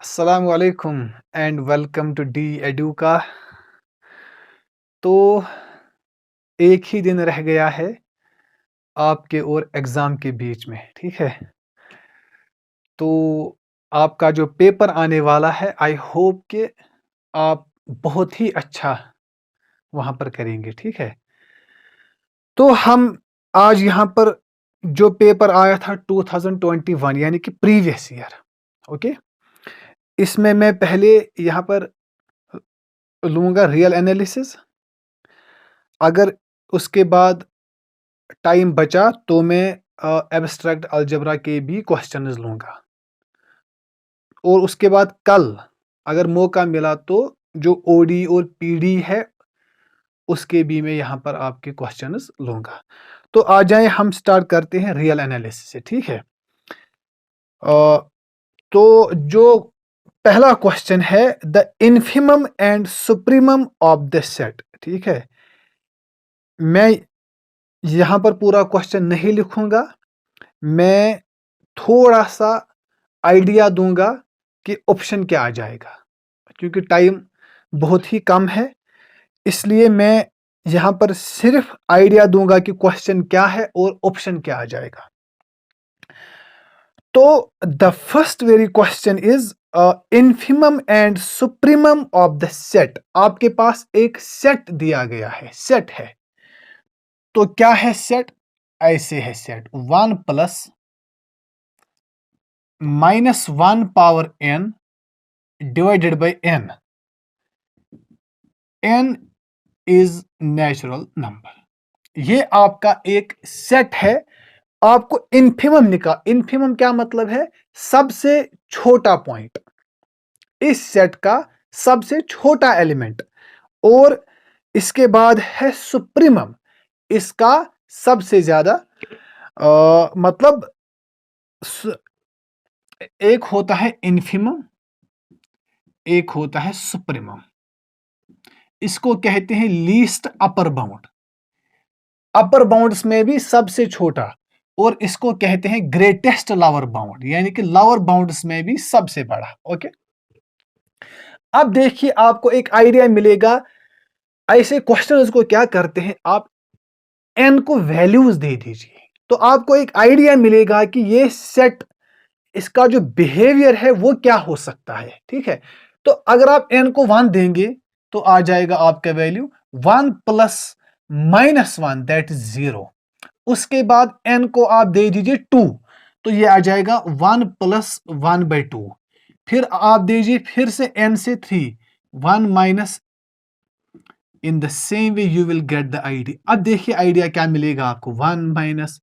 अस्सलाम वालेकुम and welcome to D एडुका। तो एक ही दिन रह गया है आपके और एग्ज़ाम के बीच में, ठीक है? तो आपका जो पेपर आने वाला है, आई होप कि आप बहुत ही अच्छा वहाँ पर करेंगे, ठीक है? तो हम आज यहाँ पर जो पेपर आया था 2021 यानी कि प्रीवियस ईयर, ओके? इसमें मैं पहले यहाँ पर लूँगा रियल एनालिसिस। अगर उसके बाद टाइम बचा तो मैं एब्स्ट्रैक्ट अलजेब्रा के भी क्वेश्चंस लूंगा, और उसके बाद कल अगर मौका मिला तो जो ओडी और पीडी है उसके भी मैं यहाँ पर आपके क्वेश्चंस लूंगा। तो आ जाए हम स्टार्ट करते हैं रियल एनालिसिस से, ठीक है? तो जो पहला क्वेश्चन है the infimum and supremum of the set, ठीक है? मैं यहाँ पर पूरा क्वेश्चन नहीं लिखूंगा, मैं थोड़ा सा आइडिया दूंगा कि ऑप्शन क्या आ जाएगा, क्योंकि टाइम बहुत ही कम है। इसलिए मैं यहाँ पर सिर्फ आइडिया दूंगा कि क्वेश्चन क्या है और ऑप्शन क्या आ जाएगा। तो the first very question is infimum and supremum of the set. आपके पास एक सेट दिया गया है, सेट है। तो क्या है सेट? ऐसे है set 1 plus -1 power n divided by n। n is natural number. ये आपका एक सेट है। आपको इन्फिमम इन्फिमम क्या मतलब है? सबसे छोटा पॉइंट, इस सेट का सबसे छोटा एलिमेंट। और इसके बाद है सुप्रीमम, इसका सबसे ज्यादा मतलब एक होता है इन्फिमम, एक होता है सुप्रीमम। इसको कहते हैं लीस्ट अपर बाउंड। अपर बाउंड्स में भी सबसे छोटा, और इसको कहते हैं ग्रेटेस्ट लोअर बाउंड, यानी कि लोअर बाउंड्स में भी सबसे बड़ा। ओके, अब देखिए आपको एक आइडिया मिलेगा। ऐसे क्वेश्चंस को क्या करते हैं, आप n को वैल्यूज दे दीजिए तो आपको एक आइडिया मिलेगा कि ये सेट, इसका जो बिहेवियर है वो क्या हो सकता है, ठीक है? तो अगर आप n को 1 देंगे तो आ जाएगा आपका वैल्यू 1 प्लस -1 दैट इज 0। उसके बाद n को आप दे दीजिए 2 तो ये आ जाएगा 1 प्लस 1/2। फिर आप दीजिए फिर से n से 3 1 minus, in the same way you will get the idea. अब देखिए आइडिया क्या मिलेगा आपको, 1 माइनस,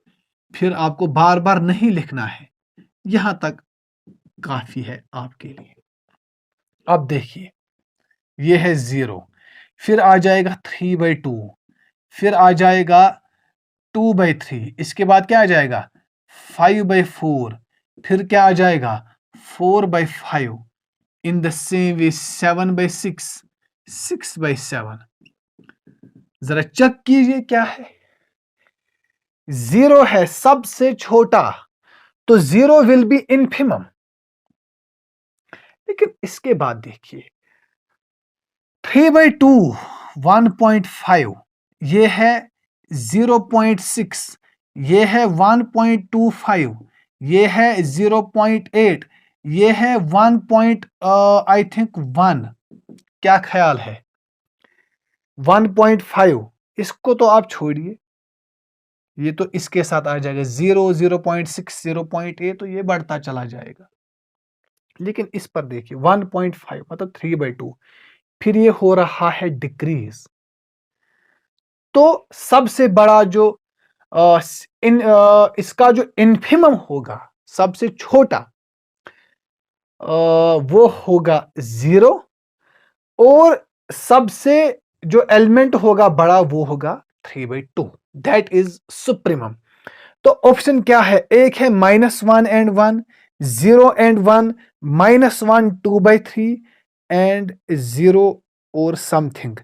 फिर आपको बार बार नहीं लिखना है, यहां तक काफी है आपके लिए। अब देखिए ये है 0, फिर आ जाएगा 3/2, फिर आ जाएगा 2/3, इसके बाद क्या आ जाएगा 5/4, फिर क्या आ जाएगा 4/5, इन द सेम वे 7/6, 6/7। जरा चेक कीजिए क्या है, 0 है सबसे छोटा, तो 0 विल बी इन्फिमम। लेकिन इसके बाद देखिए 3/2 1.5, ये है 0.6, ये है 1.25, ये है 0.8, ये है 1. I think 1। क्या ख्याल है 1.5? इसको तो आप छोड़िए, ये तो इसके साथ आ जाएगा 0, 0.6, 0.8, तो ये बढ़ता चला जाएगा। लेकिन इस पर देखिए 1.5 मतलब 3/2, फिर ये हो रहा है डिक्रीज। तो सबसे बड़ा जो इसका जो इन्फिमम होगा, सबसे छोटा, वो होगा 0, और सबसे जो एलिमेंट होगा बड़ा वो होगा 3/2, दैट इज सुप्रीमम। तो ऑप्शन क्या है? एक है -1 एंड 1, 0 एंड 1, -1 2/3 एंड 0 और समथिंग।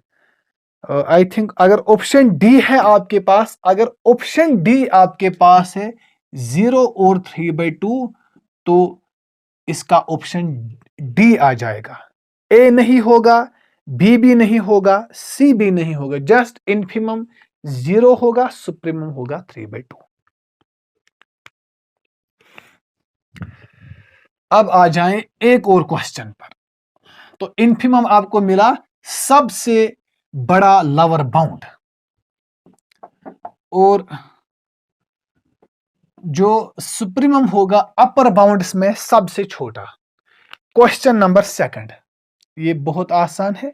आई थिंक अगर ऑप्शन डी है आपके पास, अगर ऑप्शन डी आपके पास है 0 और 3/2, तो इसका ऑप्शन डी आ जाएगा। ए नहीं होगा, बी भी नहीं होगा, सी भी नहीं होगा, जस्ट इन्फिमम 0 होगा, सुप्रीमम होगा 3/2। अब आ जाएं एक और क्वेश्चन पर। तो इन्फिमम आपको मिला सबसे बड़ा लोअर बाउंड, और जो सुप्रीमम होगा अपर बाउंड्स में सबसे छोटा। क्वेश्चन नंबर 2, ये बहुत आसान है।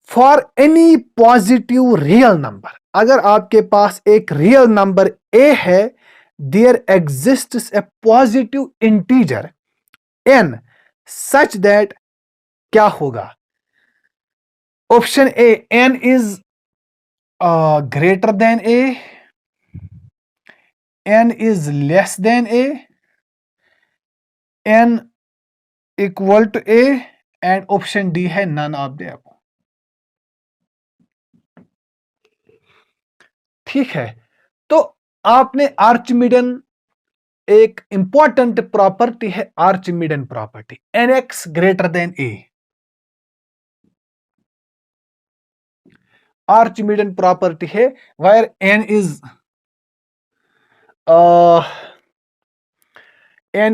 For any positive real number, अगर आपके पास एक रियल नंबर ए है, there exists a positive integer n such that, क्या होगा? Option A, n is greater than A, n is less than a, n equal to a, and option D है none of the above। ठीक है, तो आपने आर्चिमिडन, एक important property है Archimedean property, nx greater than a। आर्चिमिडन प्रॉपर्टी है where n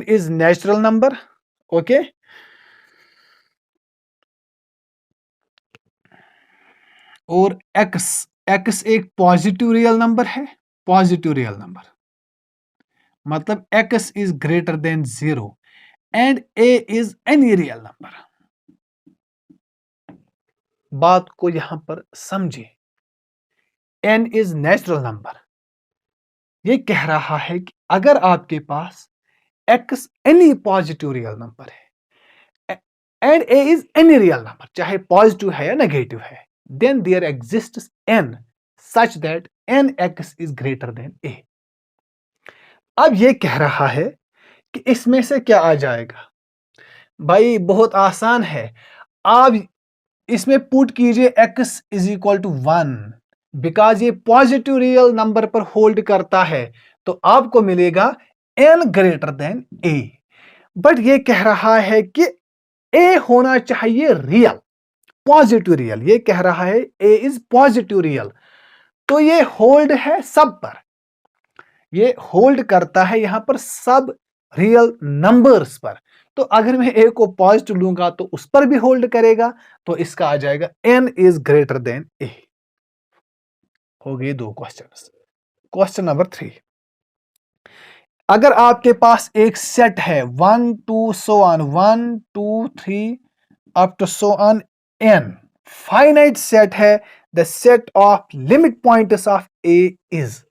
is natural number, okay. और x एक पॉजिटिव रियल नंबर है, पॉजिटिव रियल नंबर, मतलब x is greater than 0 and a is any real number. बात को यहां पर समझिए, n इज नेचुरल नंबर, ये कह रहा है कि अगर आपके पास x any positive real number है and a is any real number, चाहे पॉजिटिव है या नेगेटिव है, then there exists n such that nx is greater than a। अब ये कह रहा है कि इसमें से क्या आ जाएगा? भाई बहुत आसान है, आप इसमें पुट कीजिए x is equal to 1, because ये पॉजिटिव रियल नंबर पर होल्ड करता है, तो आपको मिलेगा n greater than a। But ये कह रहा है कि a होना चाहिए रियल, पॉजिटिव रियल, ये कह रहा है a इज पॉजिटिव रियल, तो ये होल्ड है सब पर, ये होल्ड करता है यहां पर सब रियल नंबर्स पर। तो अगर मैं a को पॉजिटिव लूंगा तो उस पर भी होल्ड करेगा, तो इसका आ जाएगा n is greater than a। हो गए 2 क्वेश्चन। क्वेश्चन नंबर 3, अगर आपके पास एक सेट है 1 2 so on 1 2 3 up to so on n, finite set है, the set of limit points of a is,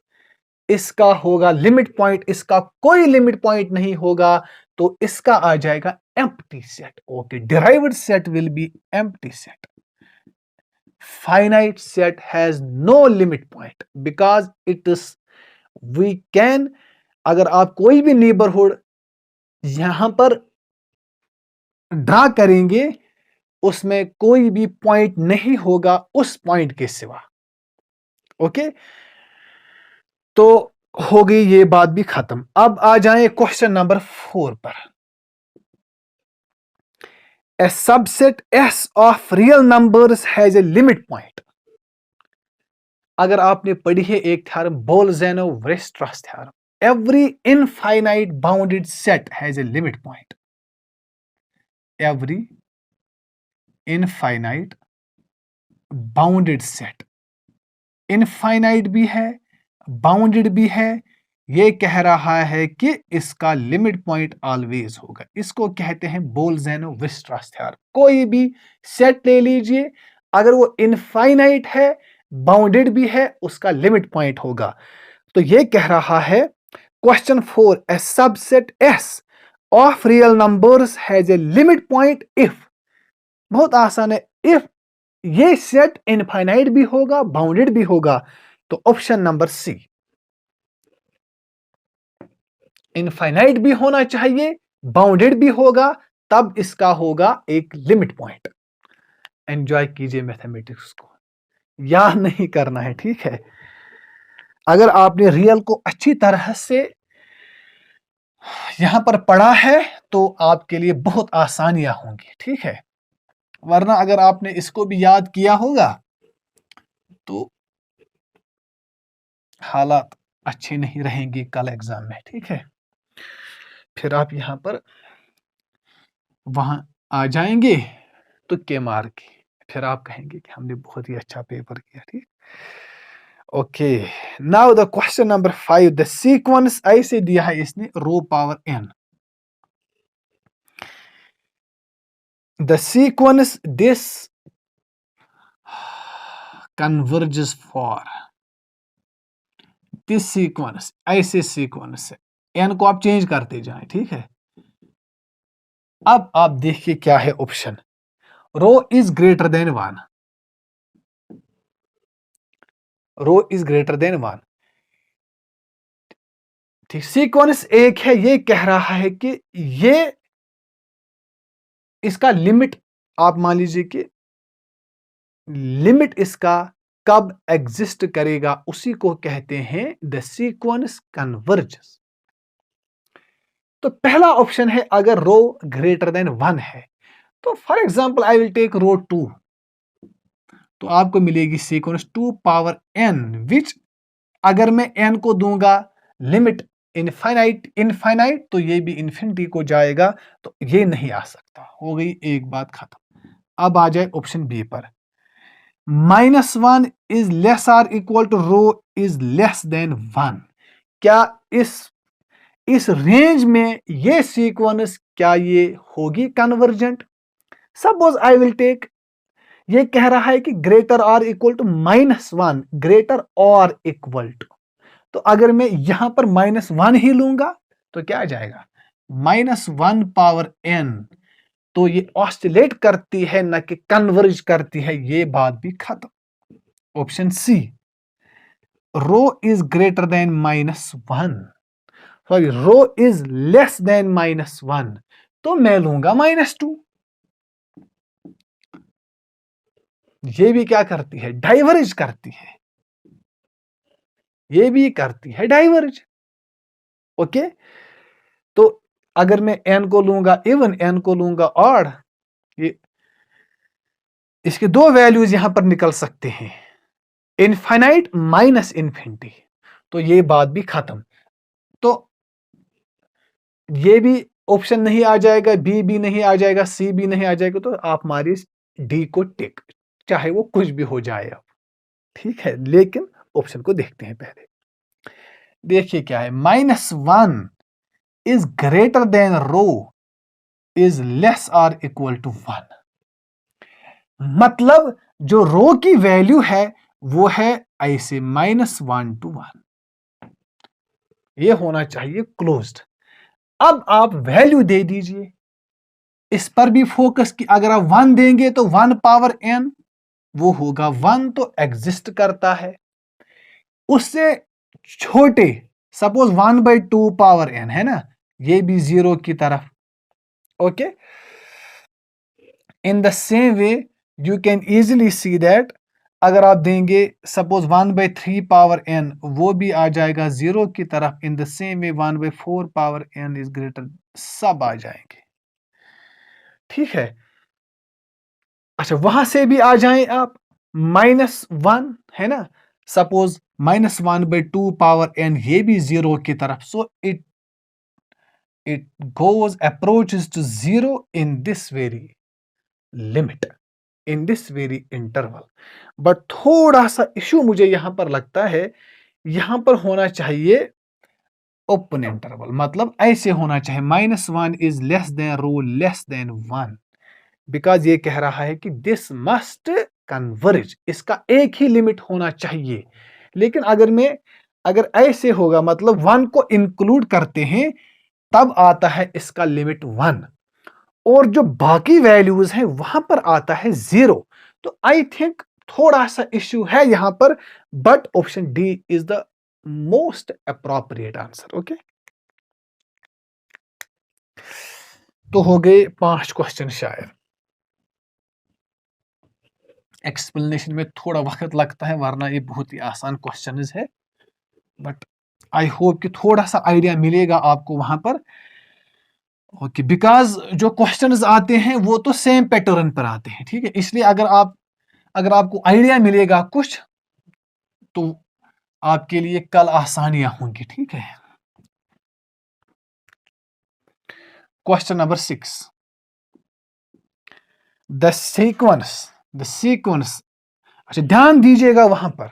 इसका होगा लिमिट पॉइंट, इसका कोई लिमिट पॉइंट नहीं होगा, तो इसका आ जाएगा empty set. Okay, derived set will be empty set. Finite set has no limit point because it is, we can, अगर आप कोई भी नेबरहुड यहां पर ड्रा करेंगे, उसमें कोई भी पॉइंट नहीं होगा उस पॉइंट के सिवा। ओके, तो हो गई ये बात भी खत्म। अब आ जाएं क्वेश्चन नंबर 4 पर। A subset S of real numbers has a limit point. अगर आपने पढ़ी है एक theorem, Bolzano Weierstrass theorem, every infinite bounded set has a limit point. Every infinite bounded set, infinite भी है, बाउंडेड भी है, ये कह रहा है कि इसका लिमिट पॉइंट ऑलवेज होगा। इसको कहते हैं बोल्ज़नो-वीरस्ट्रास थ्योरम। कोई भी सेट ले लीजिए, अगर वो इनफाइनाइट है, बाउंडेड भी है, उसका लिमिट पॉइंट होगा। तो ये कह रहा है question 4, A subset S of real numbers has a limit point if, बहुत आसान है, इफ ये सेट इनफाइनाइट भी होगा, बाउंडेड भी होगा, तो ऑप्शन नंबर सी, इनफाइनाइट भी होना चाहिए, बाउंडेड भी होगा, तब इसका होगा एक लिमिट पॉइंट। एंजॉय कीजिए मैथमेटिक्स को, याद नहीं करना है, ठीक है। अगर आपने रियल को अच्छी तरह से यहां पर पढ़ा है तो आपके लिए बहुत आसानियां होंगी, ठीक है। वरना अगर आपने इसको भी याद किया होगा तो हालात अच्छे नहीं रहेंगे कल एग्जाम में, ठीक है। फिर आप यहाँ पर वहां आ जाएंगे तो के मार्क, फिर आप कहेंगे कि हमने बहुत ही अच्छा पेपर किया, ठीक। Okay, now the question number 5, the sequence ऐसे दिया है इसने rho power n, the sequence this converges for this sequence, ऐसे सीक्वेंस है, n को आप चेंज करते जाएं, ठीक है। अब आप देखिए क्या है option, rho is greater than 1, rho is greater than 1, ठीक। सीक्वेंस एक है, ये कह रहा है कि ये इसका लिमिट, आप मान लीजिए कि लिमिट इसका कब एग्जिस्ट करेगा, उसी को कहते हैं द सीक्वेंस कन्वर्जेस। तो पहला ऑप्शन है अगर रो ग्रेटर देन 1 है, तो for example I will take rho 2, तो आपको मिलेगी सीक्वेंस 2 पावर n, विच अगर मैं n को दूंगा लिमिट इनफाइनाइट इनफाइनाइट, तो ये भी इन्फिनिटी को जाएगा, तो ये नहीं आ सकता, हो गई एक बात खत्म। अब आ जाए ऑप्शन बी पर, -1 is less or equal to rho is less than 1। क्या इस रेंज में ये सीक्वेंस क्या ये होगी convergent? Suppose I will take, ये कह रहा है कि greater or equal to -1, greater और इक्वल टू, तो अगर मैं यहां पर -1 ही लूंगा तो क्या आ जाएगा, -1 पावर n, तो ये ऑस्सिलेट करती है ना कि कन्वर्ज करती है, ये बात भी खत्म। Option C, rho is greater than -1, sorry rho is less than -1, तो मैं लूंगा -2। ये भी क्या करती है, डाइवर्ज करती है, ये भी करती है डाइवर्ज, ओके। तो अगर मैं n को लूंगा इवन, n को लूंगा ऑड, ये इसके दो वैल्यूज यहां पर निकल सकते हैं, इनफाइनाइट माइनस इन्फिनिटी, तो ये बात भी खत्म। तो ये भी ऑप्शन नहीं आ जाएगा, बी भी नहीं आ जाएगा, सी भी नहीं आ जाएगा, तो आप हमारी डी को टिक, चाहे वो कुछ भी हो जाए अब, ठीक है। लेकिन ऑप्शन को देखते हैं पहले, देखिए क्या है, -1 is greater than rho is less or equal to 1, मतलब जो रो की वैल्यू है वो है ऐसे -1 to 1, ये होना चाहिए क्लोज्ड। अब आप वैल्यू दे दीजिए, इस पर भी फोकस की, अगर आप 1 देंगे तो 1 पावर n वो होगा 1, तो एग्जिस्ट करता है। उससे छोटे, सपोज 1/2 पावर n है ना, ये भी 0 की तरफ, okay. In the same way you can easily see that, अगर आप देंगे सपोज 1/3 पावर n, वो भी आ जाएगा 0 की तरफ। In the same way 1/4 power n is greater, सब आ जाएंगे, ठीक है। अच्छा, वहां से भी आ जाएं आप, -1 है ना, सपोज -1/2 पावर n, ये भी 0 की तरफ, so it goes approaches to 0 in this very limit, in this very interval. But थोड़ा सा इश्यू मुझे यहां पर लगता है, यहां पर होना चाहिए ओपन इंटरवल, मतलब ऐसे होना चाहिए, -1 is less than rho less than 1, because ये कह रहा है कि दिस मस्ट कन्वर्ज, इसका एक ही लिमिट होना चाहिए। लेकिन अगर ऐसे होगा, मतलब 1 को इंक्लूड करते हैं, तब आता है इसका लिमिट 1, और जो बाकी वैल्यूज हैं वहां पर आता है 0, तो आई थिंक थोड़ा सा इश्यू है यहां पर, but option D is the most appropriate answer, okay. तो हो गए 5 क्वेश्चन, शायद एक्सप्लेनेशन में थोड़ा वक्त लगता है, वरना ये बहुत ही आसान क्वेश्चन है, बट आई होप कि थोड़ा सा आइडिया मिलेगा आपको वहां पर। ओके, बिकॉज जो क्वेश्चंस आते हैं वो तो सेम पैटर्न पर आते हैं, ठीक है। इसलिए अगर आपको आइडिया मिलेगा कुछ, तो आपके लिए कल आसानियां होंगी, ठीक है। Question number 6, the sequence. अच्छा, ध्यान दीजिएगा वहां पर,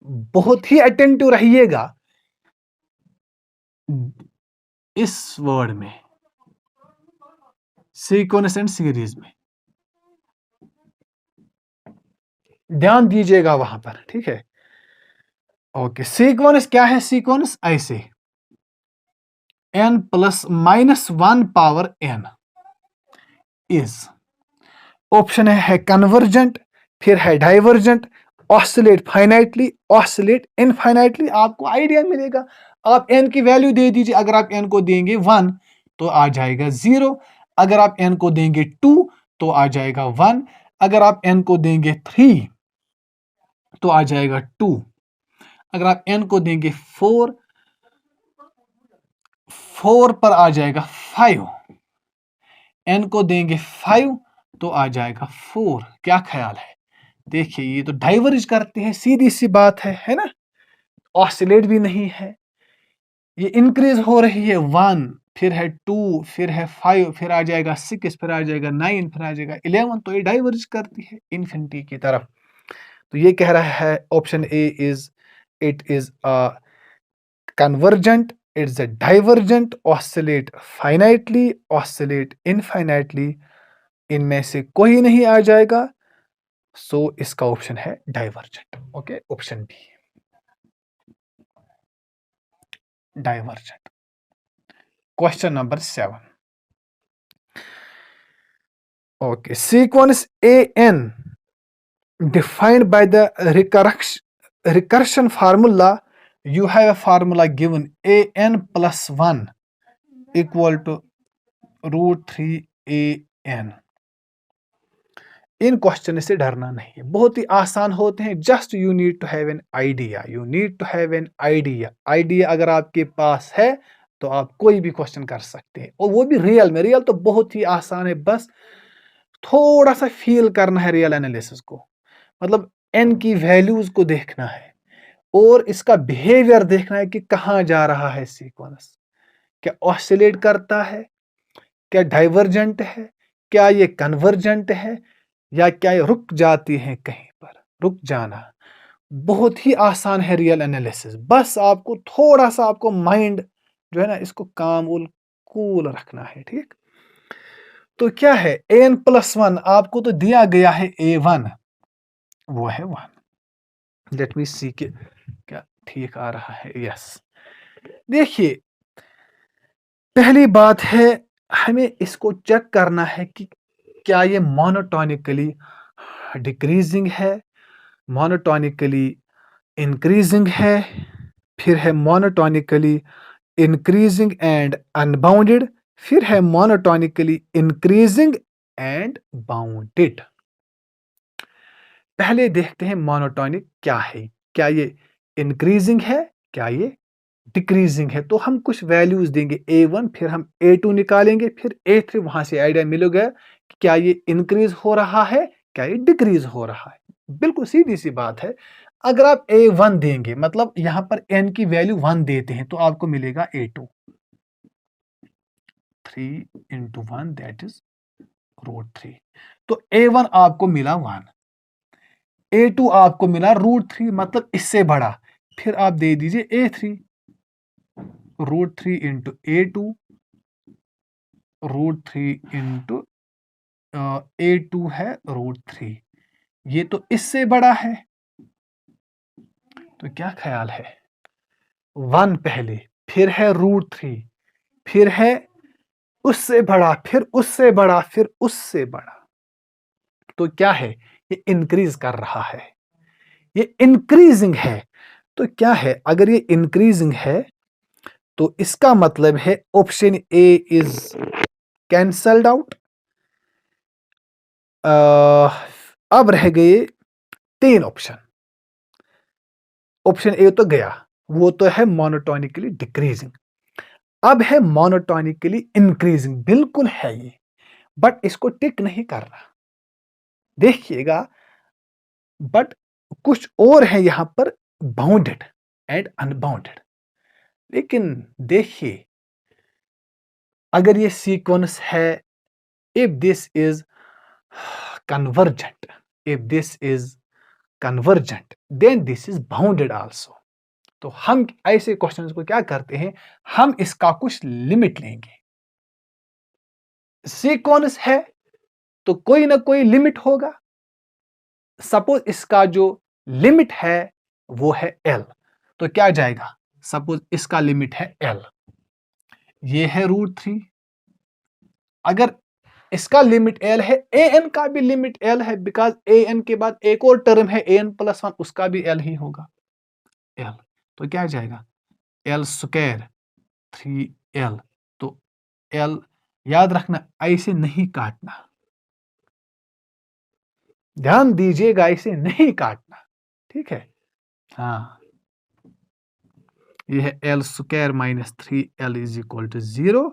बहुत ही अटेंटिव रहिएगा इस वर्ड में, सीक्वेंस एंड सीरीज में ध्यान दीजिएगा वहां पर, ठीक है। ओके, सीक्वेंस क्या है? सीक्वेंस ऐसे n plus minus 1 power n is, option है कन्वर्जेंट, फिर है divergent, oscillate finitely, oscillate infinitely. आपको आइडिया मिलेगा। आप n की वैल्यू दे दीजिए। अगर आप n को देंगे 1 तो आ जाएगा 0, अगर आप n को देंगे 2 तो आ जाएगा 1, अगर आप n को देंगे 3 तो आ जाएगा 2, अगर आप n को देंगे 4 पर आ जाएगा 5, n को देंगे 5 तो आ जाएगा 4। क्या ख्याल है? देखिए, ये तो डाइवर्ज करते हैं, सीधी सी बात है ना। ऑसिलेट भी नहीं है, ये इंक्रीज हो रही है 1, फिर है 2, फिर है 5, फिर आ जाएगा 6, फिर आ जाएगा 9, फिर आ जाएगा 11। तो ये डाइवर्ज करती है इन्फिनिटी की तरफ। तो ये कह रहा है option A is, it is a convergent, it's a divergent, oscillate finitely, oscillate infinitely. इनमें से कोई नहीं आ जाएगा, सो इसका ऑप्शन है divergent. Okay, option B, divergent. Question number 7, okay, sequence an defined by the recursion formula. You have a formula given an plus 1 equal to root 3 an. इन question से डरना नहीं है, बहुत ही आसान होते हैं। Just you need to have an idea, you need to have an idea अगर आपके पास है तो आप कोई भी क्वेश्चन कर सकते हैं, और वो भी रियल में। रियल तो बहुत ही आसान है, बस थोड़ा सा फील करना है रियल एनालिसिस को। मतलब एन की वैल्यूज को देखना है और इसका बिहेवियर देखना है कि कहाँ जा रहा है सीक्वेंस, क्या ऑसिलेट करता है, क्या डाइवर्जेंट है, क्या ये कन्वर्जेंट है, या क्या ये रुक जाती है कहीं पर। रुक जाना बहुत ही आसान है रियल एनालिसिस। बस आपको थोड़ा सा आपको माइंड जो है ना, इसको काम और कूल रखना है, ठीक। तो क्या है an प्लस 1, आपको तो दिया गया है a1, वो है 1। लेट मी सी के क्या ठीक आ रहा है। यस, देखिए, पहली बात है हमें इसको चेक करना है कि क्या ये मोनोटोनिकली डिक्रीजिंग है, मोनोटोनिकली इंक्रीजिंग है, फिर है मोनोटोनिकली इंक्रीजिंग एंड अनबाउंडेड, फिर है मोनोटोनिकली इंक्रीजिंग एंड बाउंडेड। पहले देखते हैं मोनोटोनिक क्या है, क्या ये इंक्रीजिंग है, क्या ये डिक्रीजिंग है। तो हम कुछ वैल्यूज देंगे a1, फिर हम a2 निकालेंगे, फिर a3। वहां से आइडिया मिलेगा कि क्या ये इंक्रीज हो रहा है, क्या ये डिक्रीज हो रहा है। बिल्कुल सीधी सी बात है। अगर आप a1 देंगे, मतलब यहां पर n की वैल्यू 1 देते हैं, तो आपको मिलेगा a2, 3 इंटू 1 दैट इज √3। तो a1 आपको मिला 1, a2 आपको मिला √3, मतलब इससे बड़ा। फिर आप दे दीजिए a3, √3 into a2, √3 into a2 है √3, ये तो इससे बड़ा है। तो क्या ख्याल है, 1 पहले, फिर है √3, फिर है उससे बड़ा, फिर उससे बड़ा, फिर उससे बड़ा। तो क्या है, ये इंक्रीज कर रहा है, ये इंक्रीजिंग है। तो क्या है, अगर ये इंक्रीजिंग है तो इसका मतलब है option A is cancelled out. अब रह गए 3 ऑप्शन। ऑप्शन ए तो गया, वो तो है मोनोटोनिकली डिक्रीजिंग। अब है मोनोटोनिकली इंक्रीजिंग, बिल्कुल है ये, बट इसको टिक नहीं कर रहा, देखिएगा। बट कुछ और है यहां पर, बाउंडेड एंड अनबाउंडेड। लेकिन देखिए, अगर ये सीक्वेंस है, if this is convergent, if this is convergent, then this is bounded also. तो हम ऐसे क्वेश्चंस को क्या करते हैं, हम इसका कुछ लिमिट लेंगे। सीक्वेंस है तो कोई ना कोई लिमिट होगा। सपोज इसका जो लिमिट है वो है एल, तो क्या जाएगा, सपोज इसका लिमिट है एल, ये है √3। अगर इसका लिमिट एल है, ए एन का भी लिमिट एल है, बिकॉज ए एन के बाद एक और टर्म है an+1, उसका भी एल ही होगा, एल। तो क्या जाएगा, L² 3L। तो एल याद रखना, ऐसे नहीं काटना, ध्यान दीजिएगा, ऐसे नहीं काटना, ठीक है। हाँ, ये है L² -3L is equal to 0,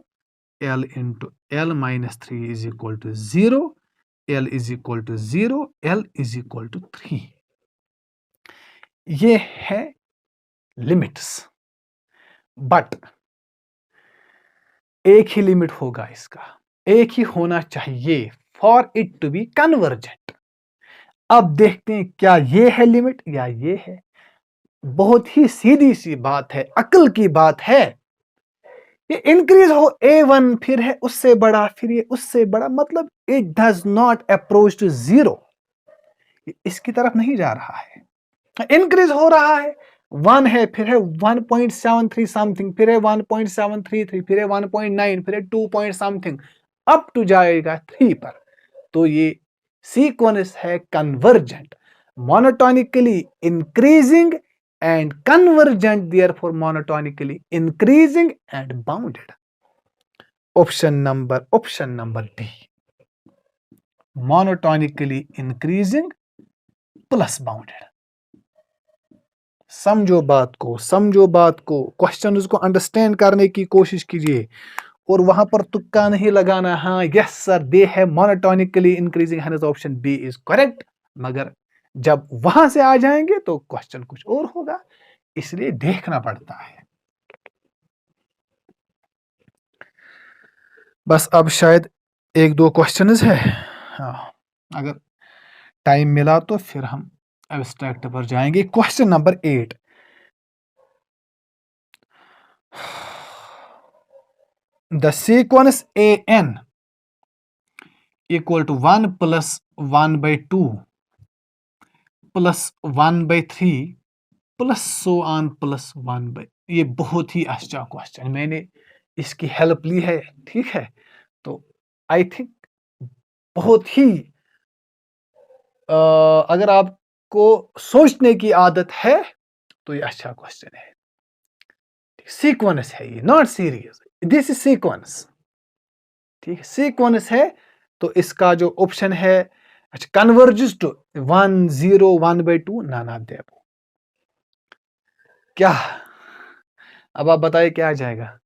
L into L -3 is equal to 0, L is equal to 0, L is equal to 3। ये है लिमिट्स, बट एक ही लिमिट होगा इसका, एक ही होना चाहिए for it to be convergent. अब देखते हैं क्या ये है लिमिट या ये है। बहुत ही सीधी सी बात है, अकल की बात है। ये इंक्रीज हो A1, फिर है उससे बड़ा, फिर ये उससे बड़ा, मतलब it does not approach to 0, इसकी तरफ नहीं जा रहा है, इंक्रीज हो रहा है। 1 है, फिर है 1.73 समथिंग, फिर है 1.733, फिर है 1.9, फिर है 2 पॉइंट समथिंग, अप टू जाएगा 3 पर। तो ये सीक्वेंस है convergent, monotonically increasing and convergent, therefore monotonically increasing and bounded. Option number D, monotonically increasing plus bounded. समझो बात को, समझो बात को, क्वेश्चन को अंडरस्टैंड करने की कोशिश कीजिए और वहां पर तुक्का नहीं लगाना। हाँ यस सर, दे है मोनोटोनिकली इंक्रीजिंग, है ऑप्शन बी इज करेक्ट। मगर जब वहां से आ जाएंगे तो क्वेश्चन कुछ और होगा, इसलिए देखना पड़ता है। बस अब शायद 1-2 क्वेश्चंस है। हाँ, अगर टाइम मिला तो फिर हम एब्स्ट्रैक्ट पर जाएंगे। Question number 8, the sequence an equal to 1 + 1/2 + 1/3 + so on + 1/, ये बहुत ही अच्छा क्वेश्चन, मैंने इसकी हेल्प ली है, ठीक है। तो आई थिंक बहुत ही अगर आपको सोचने की आदत है तो ये अच्छा क्वेश्चन है। सीक्वेंस है ये, not series, this is sequence, ठीक है। सीक्वेंस है तो इसका जो ऑप्शन है, अच्छा, कन्वर्जेस टू 1 0 1/2, नाना देव, क्या, अब आप बताइए क्या आ जाएगा।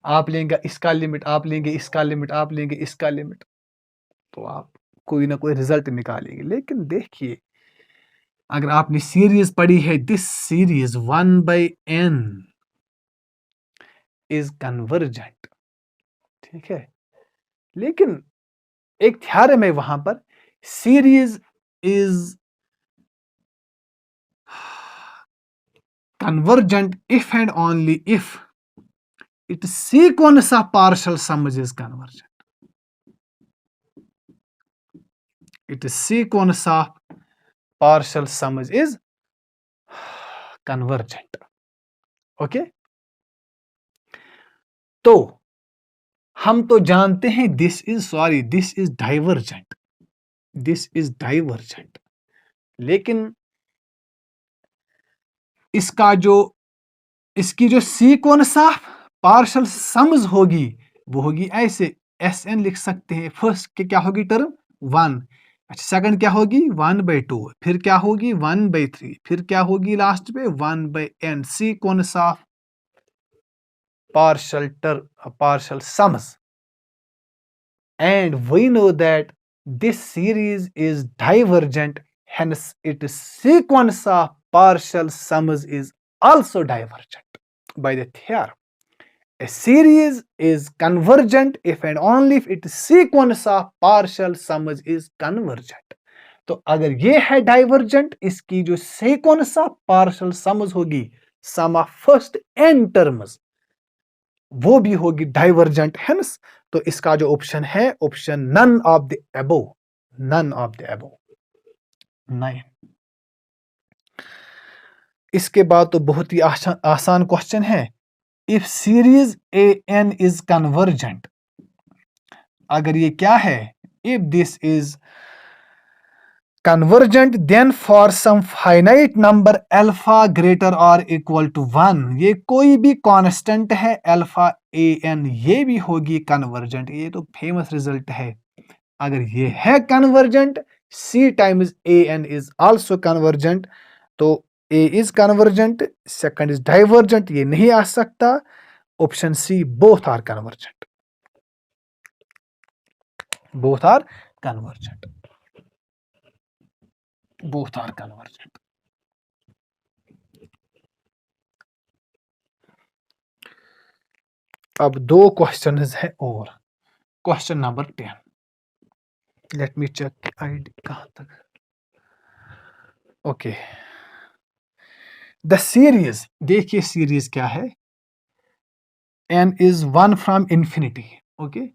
आप लेंगे इसका लिमिट, आप लेंगे इसका लिमिट, आप लेंगे इसका लिमिट, तो आप कोई ना कोई रिजल्ट निकालेंगे। लेकिन देखिए, अगर आपने सीरीज पढ़ी है, this series 1/n is convergent, ठीक है। लेकिन एक थ्योरम है वहां पर, series is convergent if and only if its sequence of partial sums is convergent. Its sequence of partial sums is convergent. Okay, तो हम तो जानते हैं this is divergent, this is divergent, लेकिन इसकी जो सीक्वेंस ऑफ पार्शियल सम्स होगी वो होगी ऐसे, Sn लिख सकते हैं। फर्स्ट के क्या होगी टर्म 1, अच्छा, सेकंड क्या होगी 1/2, फिर क्या होगी 1/3, फिर क्या होगी लास्ट पे 1/n, sequence of partial sums, and we know that this series is divergent, hence its sequence of partial sums is also divergent. By the theorem, a series is convergent if and only if its sequence of partial sums is convergent. तो अगर ये है divergent, इसकी जो sequence of partial sums होगी, सम of first n terms, वो भी होगी डाइवर्जेंट, हेंस तो इसका जो ऑप्शन है, option none of the above, none of the above. 9। इसके बाद तो बहुत ही आसान क्वेश्चन है, if series an is convergent, अगर ये क्या है, if this is convergent, then for some finite number alpha greater or equal to 1, ये कोई भी कांस्टेंट है अल्फा an, ये भी होगी कन्वर्जेंट। ये तो फेमस रिजल्ट है। अगर ये है convergent, c times an is also convergent, तो a is convergent, second is divergent, ये नहीं आ सकता। Option C, both are convergent, both are convergent, both are convergent. अब दो क्वेश्चन है और, question number 10, let me check ID कहां तक। ओके, द सीरीज, देखिए सीरीज क्या है, n is 1 from infinity. Okay,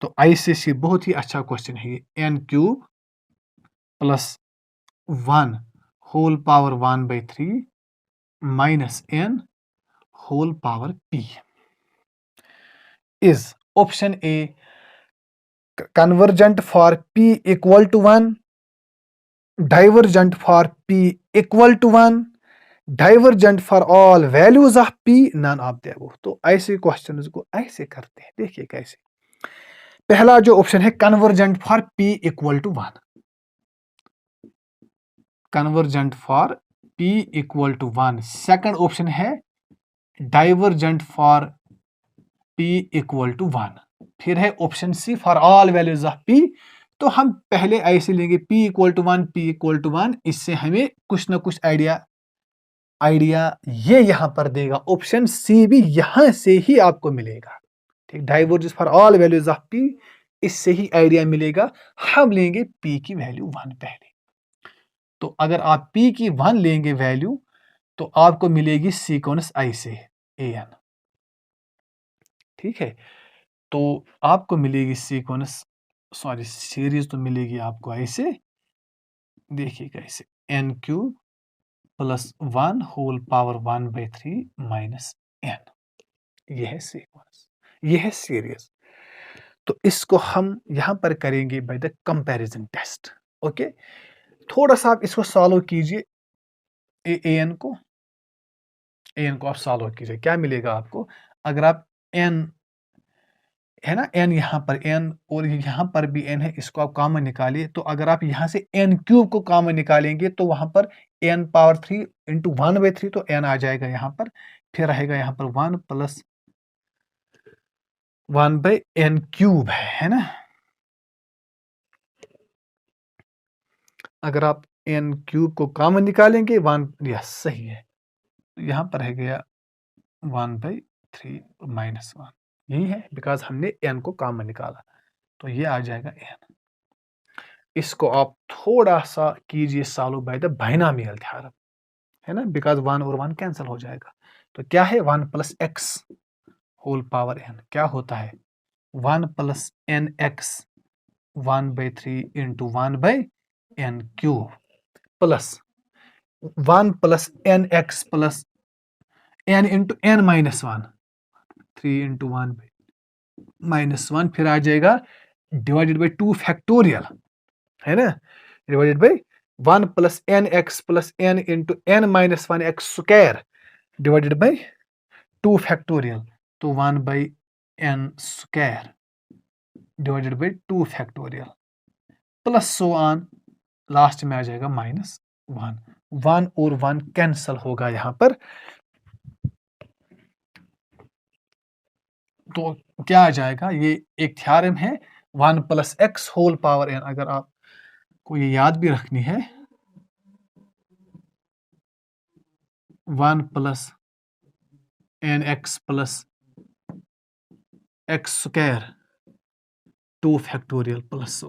तो आईसीसी बहुत ही अच्छा क्वेश्चन है ये, n cube plus 1 whole power 1/3 minus n whole power p is option A convergent for p equal to 1, divergent for p equal to 1, divergent for all values of p, none of the above। तो ऐसे questions को ऐसे करते हैं, देखिए कैसे। पहला जो ऑप्शन है convergent for p equal to 1, convergent for p equal to 1। Second option है divergent for p equal to 1। फिर है option C for all values of p। तो हम पहले ऐसे लेंगे p equal to 1, p equal to 1, इससे हमें कुछ ना कुछ आइडिया ये यहां पर देगा। ऑप्शन सी भी यहां से ही आपको मिलेगा, ठीक, divergence for all values of p, इससे ही आइडिया मिलेगा। हम लेंगे p की वैल्यू 1 पहले, तो अगर आप p की 1 लेंगे वैल्यू, तो आपको मिलेगी सीक्वेंस ऐसे an, ठीक है। तो आपको मिलेगी सीक्वेंस, सॉरी सीरीज तो मिलेगी आपको ऐसे, देखिए कैसे, n cube plus 1 whole power 1/3 minus n, ये है सीक्वेंस, ये है सीरीज। तो इसको हम यहां पर करेंगे by the comparison test. Okay, थोड़ा सा आप इसको सॉल्व कीजिए, an को आप सॉल्व कीजिए, क्या मिलेगा आपको। अगर आप n है ना, n यहाँ पर n और यहाँ पर भी n है, इसको आप कॉमन निकालिए। तो अगर आप यहाँ से n क्यूब को कॉमन निकालेंगे, तो वहां पर n पावर 3 इंटू 1/3, तो n आ जाएगा यहाँ पर। फिर रहेगा यहाँ पर 1 प्लस 1/n क्यूब है ना। अगर आप n क्यूब को कॉमन निकालेंगे 1, यस सही है, यहाँ पर रह गया 1/3 माइनस 1, यही है, बिकॉज हमने n को कॉमन निकाला, तो ये आ जाएगा n। इसको आप थोड़ा सा कीजिए solve by the binomial theorem, है ना, बिकॉज 1 और 1 कैंसिल हो जाएगा। तो क्या है, 1 plus x whole power n, क्या होता है 1 plus n x 1/3 into 1/n cube plus 1 plus n x plus n into n minus 1, 3 into 1 minus 1, फिर आ जाएगा डिवाइडेड बाई 2 फैक्टोरियल, है ना, divided by 1 plus n x plus n into n minus 1 x square divided by 2 factorial, तो 1/n square divided by 2 factorial plus so on, last में आ जाएगा minus 1। 1 और 1 cancel होगा यहाँ पर, तो क्या आ जाएगा, ये एक थ्योरम है 1 + x होल पावर n। अगर आपको ये याद भी रखनी है, 1 + nx + x square 2 factorial plus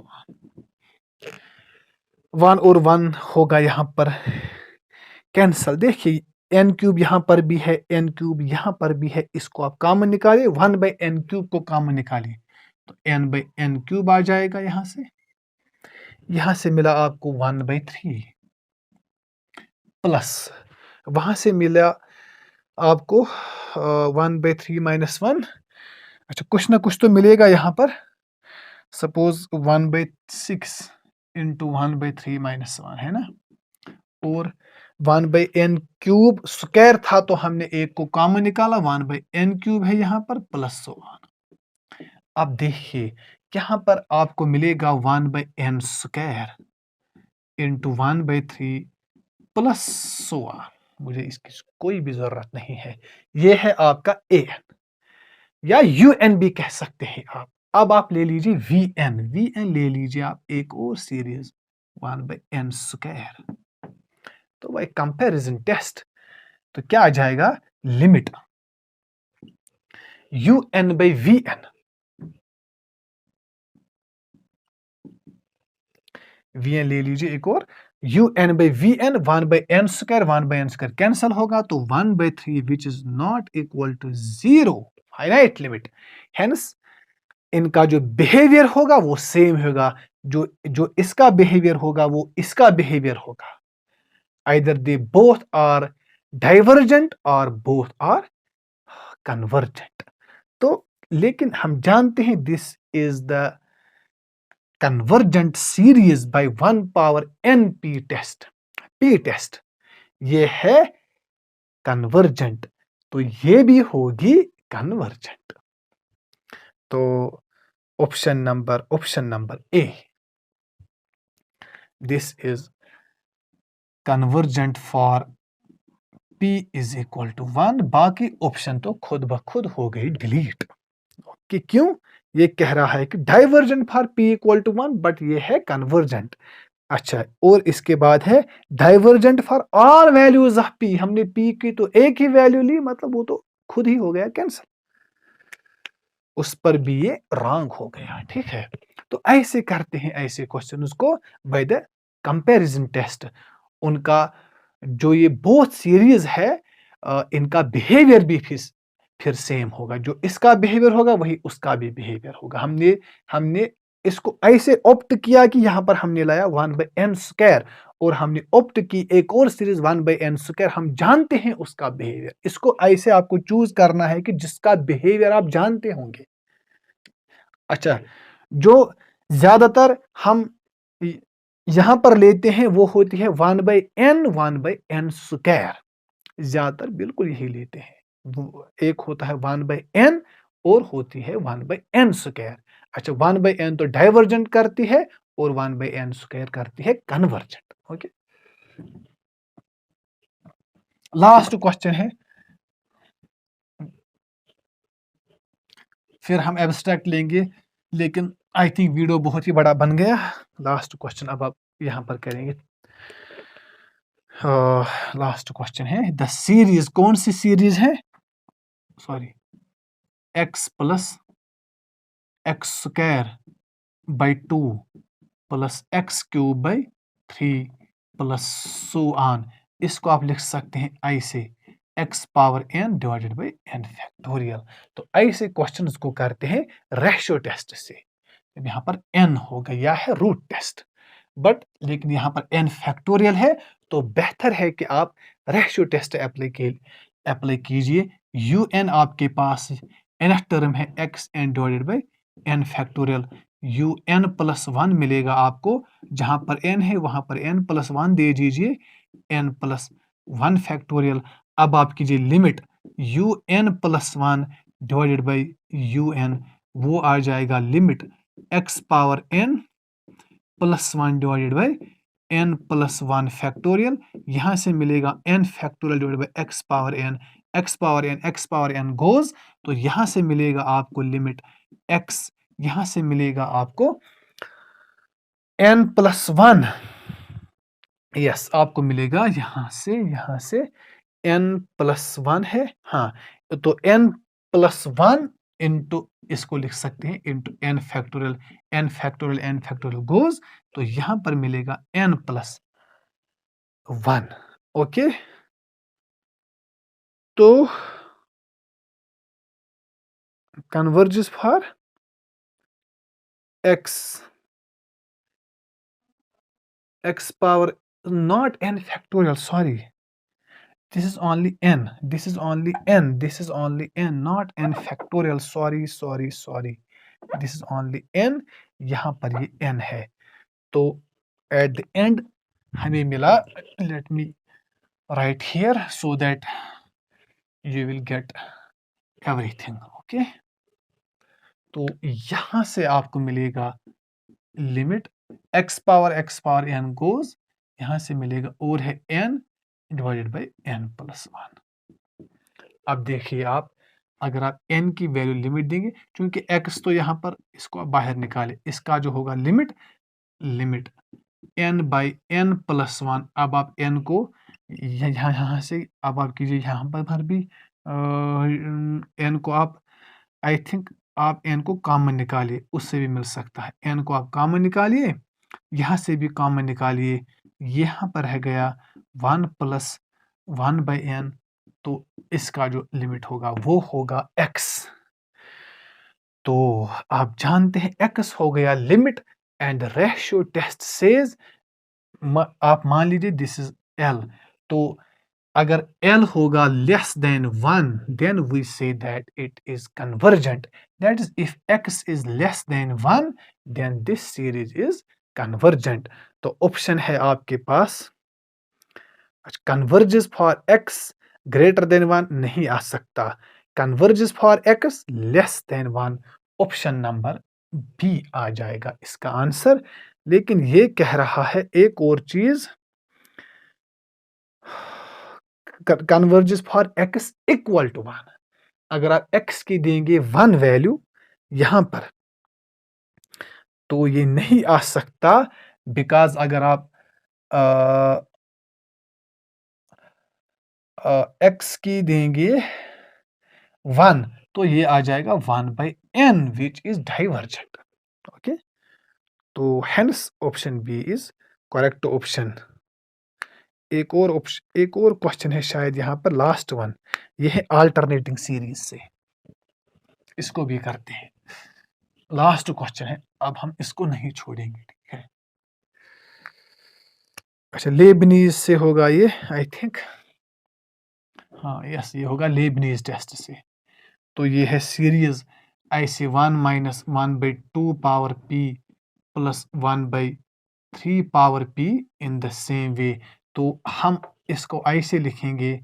1 और 1 होगा यहाँ पर कैंसल। देखिए n क्यूब यहाँ पर भी है, n क्यूब यहाँ पर भी है, इसको आप कॉमन निकालिए, 1/n क्यूब को कॉमन निकालिए तो n/n क्यूब आ जाएगा। यहाँ से मिला आपको 1/3 प्लस वहां से मिला आपको 1/3 - 1। अच्छा, कुछ ना कुछ तो मिलेगा यहाँ पर। सपोज 1/6 इंटू 1/3 - 1 है ना, और 1/n क्यूब स्क्वायर था तो हमने एक को कॉमन निकाला, 1/n क्यूब है यहाँ पर प्लस 1। अब देखिए यहाँ पर आपको मिलेगा 1/n स्क्वायर इंटू 1/3 प्लस 1। मुझे इसकी कोई भी जरूरत नहीं है, ये है आपका an या un भी कह सकते हैं आप। अब आप ले लीजिए vn ले लीजिए आप एक और सीरीज 1/n स्क्वायर। तो भाई कंपैरिजन टेस्ट तो क्या आ जाएगा, लिमिट un/vn, vn ले लीजिए एक और, un/vn 1/n square 1/n square cancel होगा तो 1/3 which is not equal to 0, finite limit. Hence इनका जो बिहेवियर होगा वो सेम होगा, जो इसका बिहेवियर होगा वो इसका बिहेवियर होगा। Either they both are divergent और बोथ आर कन्वर्जेंट। तो लेकिन हम जानते हैं this is the convergent series by 1 power n p test ये है कन्वर्जेंट, तो ये भी होगी कन्वर्जेंट। तो option number A, this is convergent for p is equal to 1। बाकी ऑप्शन तो खुद ब खुद हो गई डिलीट। कि क्यों, ये कह रहा है कि divergent for p equal to 1, but ये है कन्वर्जेंट। अच्छा, और इसके बाद है divergent for all values of p। हमने p की तो एक ही वैल्यू ली, मतलब वो तो खुद ही हो गया कैंसिल, उस पर भी ये रॉन्ग हो गया। ठीक है, तो ऐसे करते हैं ऐसे क्वेश्चंस को बाय द कंपैरिजन टेस्ट। उनका जो ये बोथ सीरीज है इनका बिहेवियर भी फिर सेम होगा, जो इसका बिहेवियर होगा वही उसका भी बिहेवियर होगा। हमने इसको ऐसे ऑप्ट किया कि यहां पर हमने लाया 1/n स्क्वायर, और हमने ऑप्ट की एक और सीरीज 1/n स्क्वायर, हम जानते हैं उसका बिहेवियर। इसको ऐसे आपको चूज करना है कि जिसका बिहेवियर आप जानते होंगे। अच्छा, जो ज्यादातर हम यहां पर लेते हैं वो होती है 1/n स्क्वायर, ज्यादातर बिल्कुल यही लेते हैं। एक होता है 1/n और होती है 1/n स्क्वायर। अच्छा, 1/n तो डाइवर्जेंट करती है और 1/n स्क्वायर करती है कन्वर्जेंट। ओके, लास्ट क्वेश्चन है, फिर हम एब्स्ट्रैक्ट लेंगे, लेकिन आई थिंक वीडियो बहुत ही बड़ा बन गया। लास्ट क्वेश्चन अब आप यहां पर करेंगे। लास्ट क्वेश्चन है, द सीरीज, कौन सी सीरीज है, sorry, x + x square by 2 plus x³ plus so on. इसको आप लिख सकते हैं ऐसे, x power n divided by n factorial. तो ऐसे क्वेश्चंस को करते हैं रेशियो टेस्ट से। यहाँ पर n हो गया है रूट टेस्ट, बट लेकिन यहाँ पर n फैक्टोरियल है, तो बेहतर है कि आप रेशियो टेस्ट अप्लाई कीजिए। un आपके पास nth टर्म है xn divided by n factorial, un + 1 मिलेगा आपको, जहां पर n है वहां पर n + 1 दे दीजिए, n + 1 फैक्टोरियल। अब आप कीजिए limit un + 1 divided by un, वो आ जाएगा limit x power n + 1 divided by n + 1 factorial. यहां से मिलेगा n factorial divided by x power n, x power n goes, तो यहां से मिलेगा आपको लिमिट एक्स, यहां से मिलेगा आपको n+1। यस, आपको मिलेगा यहां से n+1 है। हाँ, तो n+1 इंटू, इसको लिख सकते हैं इंटू n फैक्टोरियल गोज, तो यहां पर मिलेगा n+1। ओके, तो converges for x power not n factorial, sorry, this is only n, not n factorial, sorry, this is only n, यहां पर ये n है। तो एट द एंड हमें मिला, let me right here so that you will get everything. Okay, तो यहां से आपको मिलेगा limit x power n goes, यहां से मिलेगा और है n डिवाइडेड बाई n+1। अब देखिए आप, अगर आप n की वैल्यू लिमिट देंगे, क्योंकि x तो यहाँ पर, इसको आप बाहर निकाले, इसका जो होगा लिमिट n/n+1। अब आप n को यहाँ से, अब आप कीजिए यहाँ पर भी n को आप, आई थिंक आप n को कॉमन निकालिए, उससे भी मिल सकता है। n को आप कॉमन निकालिए, यहाँ से भी कॉमन निकालिए, यहाँ पर है गया 1+1/n, तो इसका जो लिमिट होगा वो होगा x। तो आप जानते हैं x हो गया limit, and ratio test says, आप मान लीजिए दिस इज l, तो अगर l होगा less than 1, then we say that it is convergent, that is if x is less than 1, then this series is convergent. तो option है आपके पास converges for x greater than 1 नहीं आ सकता, converges for x less than 1, option number B आ जाएगा इसका आंसर। लेकिन ये कह रहा है एक और चीज, converges for x equal to 1। अगर आप x की देंगे 1 वैल्यू यहां पर, तो ये नहीं आ सकता, बिकॉज अगर आप x की देंगे 1, तो ये आ जाएगा 1/n which is divergent. Okay, तो hence option B is correct option. एक और क्वेश्चन है शायद यहाँ पर, लास्ट वन, ये है अल्टरनेटिंग सीरीज से, इसको भी करते हैं। लास्ट क्वेश्चन है, अब हम इसको नहीं छोड़ेंगे, ठीक है। अच्छा, लेबनीज से होगा ये, आई थिंक, हाँ यस, ये होगा लेबनीज टेस्ट से। तो ये है सीरीज ऐसे 1-1/2 power p plus 1/3 power p in the same way. तो हम इसको ऐसे लिखेंगे,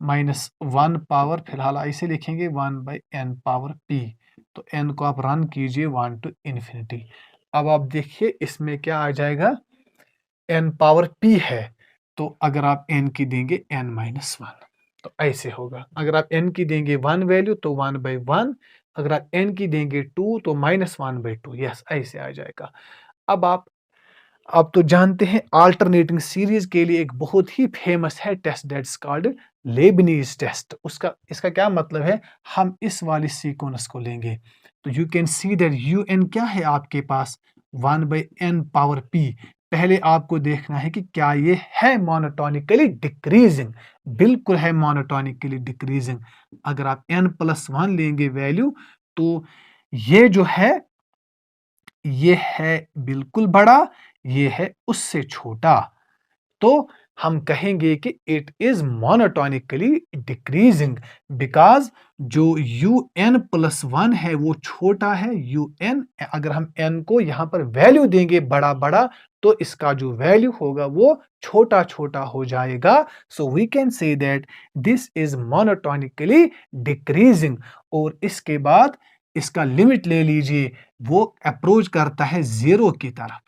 -1 पावर, फिलहाल ऐसे लिखेंगे 1/n पावर p। तो n को आप रन कीजिए 1 to infinity। अब आप देखिए इसमें क्या आ जाएगा, n पावर p है, तो अगर आप n की देंगे n-1, तो ऐसे होगा। अगर आप n की देंगे 1 वैल्यू तो 1/1, अगर आप n की देंगे 2 तो -1/2। यस, ऐसे आ जाएगा। अब तो जानते हैं अल्टरनेटिंग सीरीज के लिए एक बहुत ही फेमस है test, that's called Leibniz test. इसका क्या मतलब है, हम इस वाली सीक्वेंस को लेंगे, तो you can see that un क्या है आपके पास 1/n पावर p। पहले आपको देखना है कि क्या ये है मोनोटोनिकली डिक्रीजिंग, बिल्कुल है मोनोटोनिकली डिक्रीजिंग। अगर आप n+1 लेंगे वैल्यू, तो ये जो है ये है बिल्कुल बड़ा, ये है उससे छोटा, तो हम कहेंगे कि it is monotonically decreasing, because जो un+1 है वो छोटा है। un, अगर हम n को यहां पर वैल्यू देंगे बड़ा बड़ा, तो इसका जो वैल्यू होगा वो छोटा छोटा हो जाएगा। So we can say that this is monotonically decreasing. और इसके बाद इसका लिमिट ले लीजिए, वो अप्रोच करता है 0 की तरफ,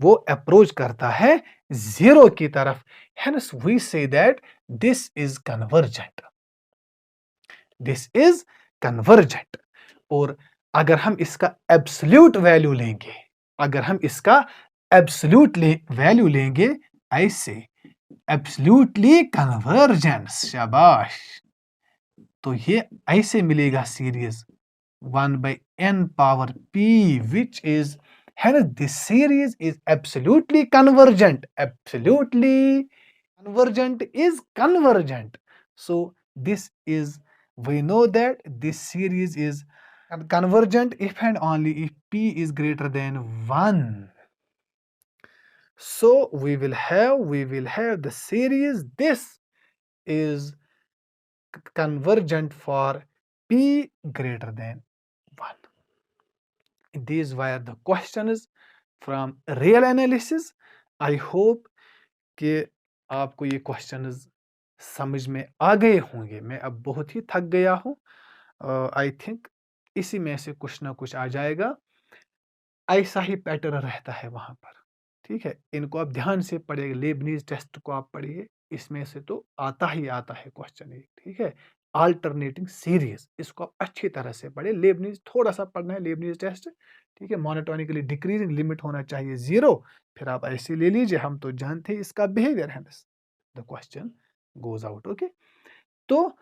वो अप्रोच करता है 0 की तरफ। Hence we say that this is convergent. This is convergent. और अगर हम इसका एब्सोल्यूट वैल्यू लेंगे, अगर हम इसका एब्सोल्यूट वैल्यू लेंगे, ऐसे एब्सोल्यूटली कन्वर्जेंस, शाबाश, तो ये ऐसे मिलेगा series 1/n⁴ which is, hence this series is absolutely convergent. Absolutely convergent is convergent. So this is, we know that this series is convergent if and only if p is greater than 1. So we will have the series, this is convergent for p greater than 1. These were the questions from real analysis. I hope कि आपको ये questions समझ में आ गए होंगे. मैं अब बहुत ही थक गया हूँ. आई थिंक इसी में से कुछ ना कुछ आ जाएगा. ऐसा ही पैटर्न रहता है वहाँ पर. ठीक है, इनको आप ध्यान से पढ़िए. लेबनीज टेस्ट को आप पढ़िए, इसमें से तो आता ही आता है क्वेश्चन एक. ठीक है, अल्टरनेटिंग सीरीज, इसको आप अच्छी तरह से पढ़िए. लेबनीज थोड़ा सा पढ़ना है, लेबनीज टेस्ट. ठीक है, मोनोटोनिकली डिक्रीजिंग लिमिट होना चाहिए 0. फिर आप ऐसे ले लीजिए, हम तो जानते हैं इसका बिहेवियर है. The question goes out. Okay, तो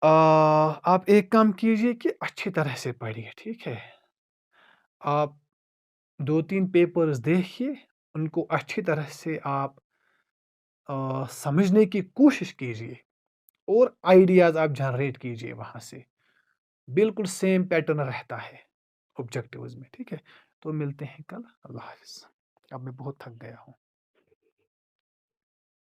आप एक काम कीजिए कि अच्छी तरह से पढ़िए. ठीक है, आप 2-3 पेपर्स देखिए, उनको अच्छी तरह से आप समझने की कोशिश कीजिए और आइडियाज आप जनरेट कीजिए वहां से. बिल्कुल सेम पैटर्न रहता है ऑब्जेक्टिव्स में. ठीक है, तो मिलते हैं कल. अल्लाह हाफिज. अब मैं बहुत थक गया हूँ.